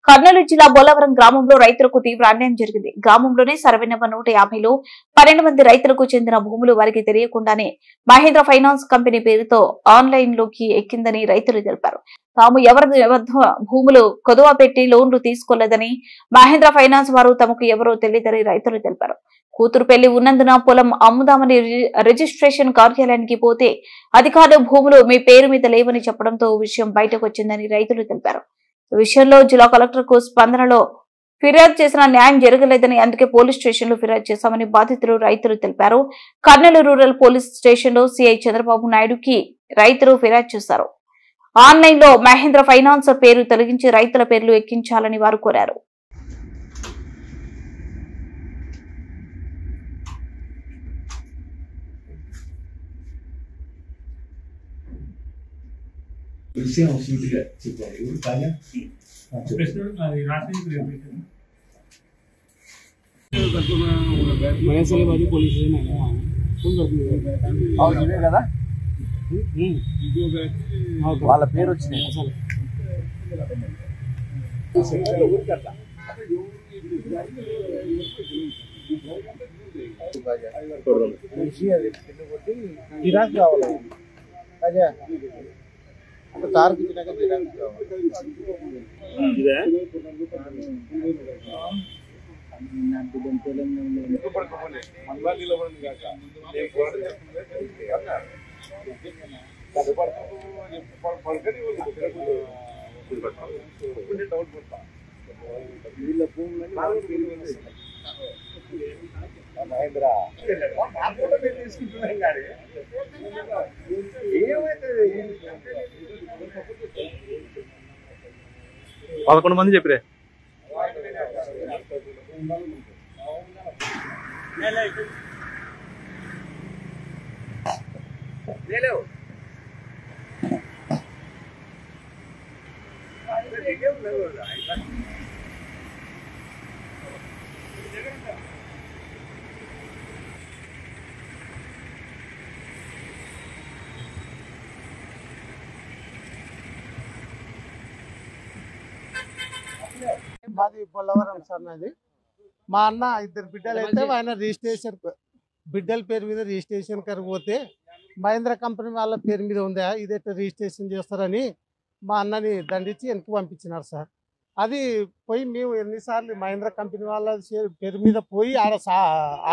కర్నూలు జిల్లా బోలవరం గ్రామంలో రైతులకు తీవ్ర అన్యాయం జరిగింది. గ్రామంలోనే సర్వే నెంబర్ 150లో 12 మంది రైతులకు చెందిన భూములు వారికి తెలియకుండానే మహేంద్ర ఫైనాన్స్ కంపెనీ పేరుతో ఆన్లైన్ లోకి ఎక్కిందని రైతులు తెలిపారు. తాము ఎవరి వద్ద భూములు కొదువ పెట్టి లోన్లు తీసుకోలేదని, మహేంద్ర ఫైనాన్స్ వారు తమకు ఎవరో తెలియదని రైతులు తెలిపారు. కూతురు పెళ్లి ఉన్నందున పొలం అమ్ముదామని రిజిస్ట్రేషన్ కార్యాలయానికి పోతే అధికారులు భూములు మీ పేరు మీద లేవని చెప్పడంతో విషయం బయటకు వచ్చిందని రైతులు తెలిపారు. ఈ విషయంలో జిల్లా కలెక్టర్ కు స్పందనలో ఫిర్యాదు చేసిన న్యాయం జరగలేదని, అందుకే పోలీస్ స్టేషన్ లో ఫిర్యాదు చేశామని బాధితులు రైతులు తెలిపారు. కర్నూలు రూరల్ పోలీస్ స్టేషన్ లో సిఐ చంద్రబాబు నాయుడుకి రైతులు ఫిర్యాదు చేశారు. ఆన్లైన్ లో మహేంద్ర ఫైనాన్స్ పేరు తొలగించి రైతుల పేర్లు ఎక్కించాలని వారు కోరారు. వాళ్ళ పేరు వచ్చినాయి అసలు గిరాక్ కావాలి అదే అంటే కారుకి తినాక గిరాక్ కావాలి. మహేంద్ర 11 మంది చెప్పిరే. మాది బొల్లవరం సార్. నాది మా అన్న ఇద్దరు బిడ్డలు అయితే ఆయన రిజిస్ట్రేషన్ బిడ్డల పేరు మీద రిజిస్ట్రేషన్ కరిగిపోతే మహేంద్ర కంపెనీ వాళ్ళ పేరు మీద ఉందా ఇది ఎట్లా రిజిస్ట్రేషన్ చేస్తారని మా అన్నని దండించి వెనక్కి పంపించినారు సార్. అది పోయి మేము ఎన్నిసార్లు మహేంద్ర కంపెనీ వాళ్ళ పేరు మీద పోయి ఆడ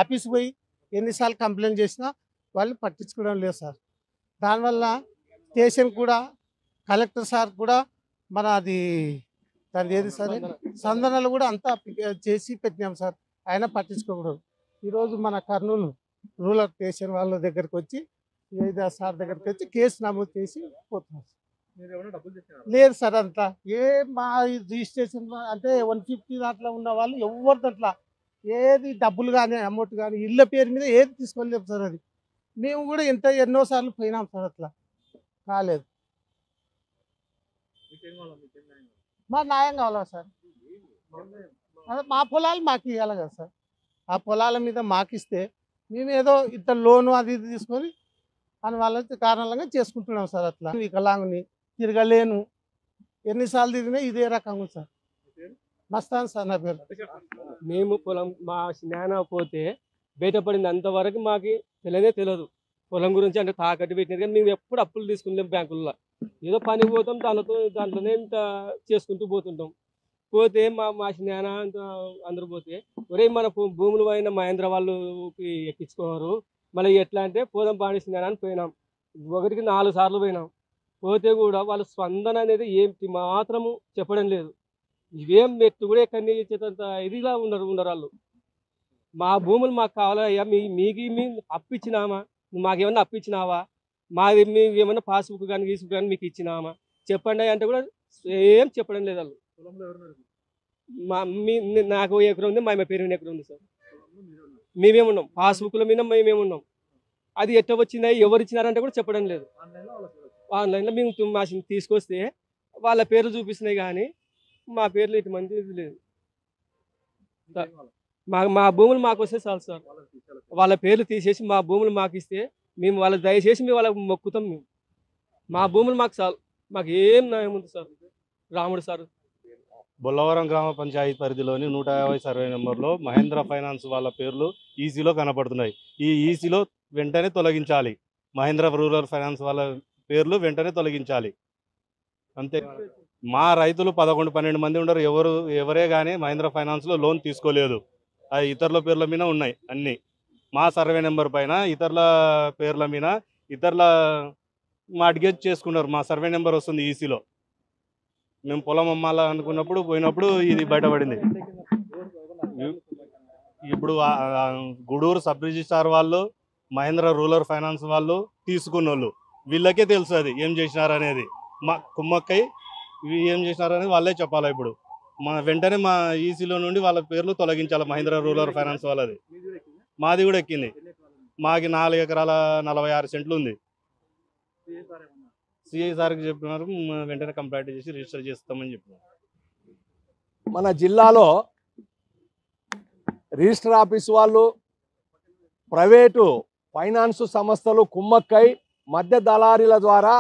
ఆఫీస్ పోయి ఎన్నిసార్లు కంప్లైంట్ చేసినా వాళ్ళు పట్టించుకోవడం లేదు సార్. దానివల్ల స్టేషన్ కూడా కలెక్టర్ సార్ కూడా మన అది దాని ఏది సరే సందనాలు కూడా అంతా చేసి పెట్టినాం సార్. ఆయన పట్టించుకోకూడదు. ఈరోజు మన కర్నూలు రూరల్ స్టేషన్ వాళ్ళ దగ్గరికి వచ్చి సార్ దగ్గరికి వచ్చి కేసు నమోదు చేసి పోతున్నాం. లేదు సార్ అంతా మా రిజిస్ట్రేషన్ అంటే 150 దాంట్లో ఉన్న వాళ్ళు ఎవరి దాంట్లో ఏది డబ్బులు కానీ అమౌంట్ కానీ ఇళ్ళ పేరు మీద ఏది తీసుకోలేము సార్. అది మేము కూడా ఎన్నోసార్లు పోయినాం సార్, అట్లా కాలేదు. మా న్యాయం కావాలా సార్? అదే మా పొలాలు మాకు ఇవ్వాలి కదా సార్. ఆ పొలాల మీద మాకు ఇస్తే మేము ఏదో ఇంత లోను అది ఇది తీసుకొని అని వాళ్ళ కారణంగా చేసుకుంటున్నాం సార్. అట్లా వికలాంగుని తిరగలేను, ఎన్నిసార్లు తిరిగినా ఇదే రకంగా సార్. మస్తాన్ సార్ నా పేరు. మేము పొలం మా జ్ఞానం పోతే బయటపడింది అంతవరకు మాకు తెలియదు. పొలం గురించి అంటే తాకట్టు పెట్టినది కానీ మేము ఎప్పుడు అప్పులు తీసుకున్నాం బ్యాంకుల్లో. ఏదో పని పోతాం దాంట్లోనే ఇంత చేసుకుంటూ పోతుంటాం. పోతే మా జ్ఞాన అందరూ పోతే ఒరే మన భూములు అయిన మహేంద్ర వాళ్ళకి ఎక్కించుకోరు, మళ్ళీ ఎట్లా అంటే పోదాం పాడి జ్ఞానాన్ని పోయినాం. 1కి 4 సార్లు పోయినాం. పోతే కూడా వాళ్ళ స్పందన అనేది ఏమి మాత్రము చెప్పడం లేదు. ఇవేం ఎట్టు కూడా ఎక్కడి ఇచ్చేంత ఇదిగా ఉండరు వాళ్ళు. మా భూములు మాకు కావాలయ్యా, మీకు అప్పిచ్చినామా, మాకేమన్నా అప్పిచ్చినావా, మాది మీకు ఏమన్నా పాస్బుక్ కానీ గీసుబుక్ కానీ మీకు ఇచ్చినామా చెప్పండి అంటే కూడా ఏం చెప్పడం లేదు వాళ్ళు. నాకు ఎకరం ఉంది, మా పేరు మీద ఎకరం ఉంది సార్. మేమేమున్నాం పాస్బుక్ల మీద మేమేమున్నాం. అది ఎట్లా వచ్చిందా ఎవరు ఇచ్చినారంటే కూడా చెప్పడం లేదు. ఆన్లైన్లో మేము మా తీసుకొస్తే వాళ్ళ పేర్లు చూపిస్తున్నాయి కానీ మా పేర్లు ఇటువంటి లేదు. మా భూములు మాకు వస్తే చాలు సార్. వాళ్ళ పేర్లు తీసేసి మా భూములు మాకు ఇస్తే మేము వాళ్ళకి దయచేసి మేము వాళ్ళకి మొక్కుతాం. మేము మా భూములు మాకు చాలు, మాకు ఏం న్యాయం ఉంది సార్. రాముడు సార్ బొల్లవరం గ్రామ పంచాయతీ పరిధిలోని 150 సర్వే నెంబర్లో మహేంద్ర ఫైనాన్స్ వాళ్ళ పేర్లు ఈసీలో కనపడుతున్నాయి. ఈ ఈసీలో వెంటనే తొలగించాలి. మహేంద్ర రూరల్ ఫైనాన్స్ వాళ్ళ పేర్లు వెంటనే తొలగించాలి. అంతే. మా రైతులు 11-12 మంది ఉండరు. ఎవరే కానీ మహేంద్ర ఫైనాన్స్లో లోన్ తీసుకోలేదు. అవి ఇతరుల పేర్ల మీద ఉన్నాయి అన్నీ. మా సర్వే నెంబర్ పైన ఇతరుల పేర్ల మీద ఇతరుల మార్ట్గేజ్ చేసుకున్నారు. మా సర్వే నెంబర్ వస్తుంది ఈసీలో. మేము పొలం అమ్మాలా అనుకున్నప్పుడు పోయినప్పుడు ఇది బయటపడింది. ఇప్పుడు గూడూరు సబ్ రిజిస్ట్రార్ వాళ్ళు, మహేంద్ర రూరల్ ఫైనాన్స్ వాళ్ళు తీసుకున్న వాళ్ళు, వీళ్ళకే తెలుసు అది ఏం చేసినారనేది. మా కుమ్మక్కై ఏం చేసినారనేది వాళ్ళే చెప్పాలి. ఇప్పుడు వెంటనే మా ఈసీలో నుండి వాళ్ళ పేర్లు తొలగించాలి. మహేంద్ర రూరల్ ఫైనాన్స్ వాళ్ళది. మాది కూడా ఎక్కింది. మాకి 4 ఎకరాల 46 సెంట్లు ఉంది. సిఐ సార్కి చెప్పినారు, వెంటనే కంప్లైంట్ చేసి రిజిస్టర్ చేస్తామని చెప్పినారు. మన జిల్లాలో రిజిస్టర్ ఆఫీస్ వాళ్ళు, ప్రైవేటు ఫైనాన్స్ సంస్థలు కుమ్మక్కై మధ్య దళారీల ద్వారా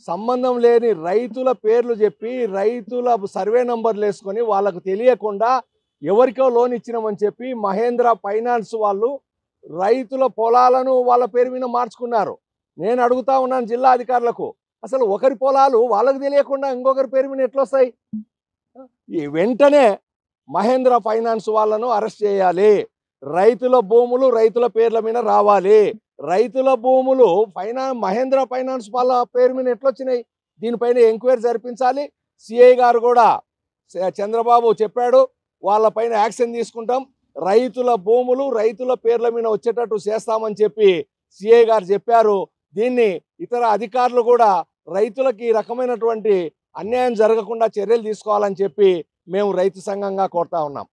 సంబంధం లేని రైతుల పేర్లు చెప్పి రైతుల సర్వే నంబర్లు వేసుకొని వాళ్ళకు తెలియకుండా ఎవరికో లోన్ ఇచ్చినామని చెప్పి మహేంద్ర ఫైనాన్స్ వాళ్ళు రైతుల పొలాలను వాళ్ళ పేరు మీద మార్చుకున్నారు. నేను అడుగుతా ఉన్నాను జిల్లా అధికారులకు, అసలు ఒకరి పొలాలు వాళ్ళకు తెలియకుండా ఇంకొకరి పేరు మీద ఎట్లా వస్తాయి? వెంటనే మహేంద్ర ఫైనాన్స్ వాళ్ళను అరెస్ట్ చేయాలి. రైతుల భూములు రైతుల పేర్ల మీద రావాలి. రైతుల భూములు మహేంద్ర ఫైనాన్స్ వాళ్ళ పేరు మీద ఎట్లొచ్చినాయి? దీనిపైన ఎంక్వైరీ జరిపించాలి. సిఐ గారు కూడా చంద్రబాబు చెప్పాడు, వాళ్ళపైన యాక్షన్ తీసుకుంటాం, రైతుల భూములు రైతుల పేర్ల మీద వచ్చేటట్టు చేస్తామని చెప్పి సిఐ గారు చెప్పారు. దీన్ని ఇతర అధికారులు కూడా రైతులకి ఈ రకమైనటువంటి అన్యాయం జరగకుండా చర్యలు తీసుకోవాలని చెప్పి మేము రైతు సంఘంగా కోరుతా ఉన్నాం.